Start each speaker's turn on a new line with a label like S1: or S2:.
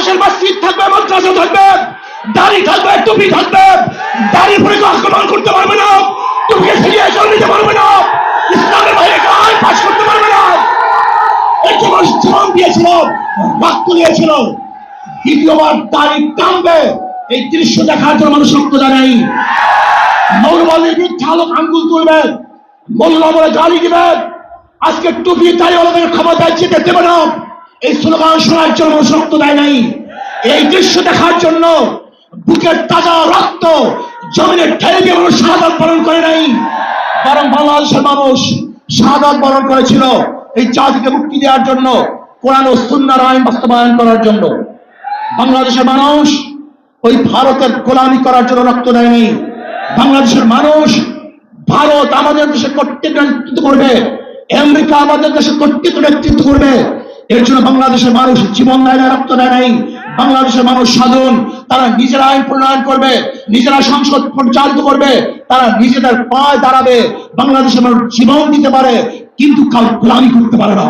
S1: বাংলাদেশের মসজিদ থাকবে, মাদ্রাসা থাকবে, দাড়ি থাকবে, টুপি থাকবে, দাড়ি পরে আক্রমণ করতে পারবে না, টুপিকে ফিরিয়ে চলে নিতে পারবে না, ইসলামের বাইরে আইন পাশ করতে পারবে না। এই যে মানুষ জীবন দিয়েছিল, রক্ত দিয়েছিল, দ্বিতীয়বার দাড়ি টানবে, এই দৃশ্য দেখার জন্য মানুষ রক্ত দেয় নাই। মৌলবাদীর বিরুদ্ধে আলোক আঙ্গুল তুলবে, মোল্লা বলে গালি দিবে, আজকে টুপি দাড়িওয়ালাদের ক্ষমতায় যেতে দেবে না, এই স্লোগান শোনার জন্য মানুষ রক্ত দেয় নাই। এই দৃশ্য দেখার জন্য বুকের তাজা রক্ত জমিনে ঠেলে দিয়ে মানুষ শাহাদাত বরণ করে নাই, বরং বাংলাদেশের মানুষ শাহাদাত বরণ করেছিল এই জাতিকে মুক্তি দেওয়ার জন্য, কোরআন ও সুন্নাহর আইন বাস্তবায়ন করার জন্য। বাংলাদেশের মানুষ ওই ভারতের গোলামি করার জন্য রক্ত দেয়নি। বাংলাদেশের মানুষ ভারত আমাদের দেশে কর্তৃত্ব নেতৃত্ব করবে, আমেরিকা আমাদের দেশে কর্তৃত্ব নেতৃত্ব করবে, এর জন্য বাংলাদেশের মানুষ জীবন দেয় না, রক্ত দেয় নাই। বাংলাদেশের মানুষ সাধন, তারা নিজেরা আইন প্রণয়ন করবে, নিজেরা সংসদ পরিচালিত করবে, তারা নিজেদের পায়ে দাঁড়াবে। বাংলাদেশের মানুষ জীবন দিতে পারে কিন্তু কাল গোলামি করতে পারে না।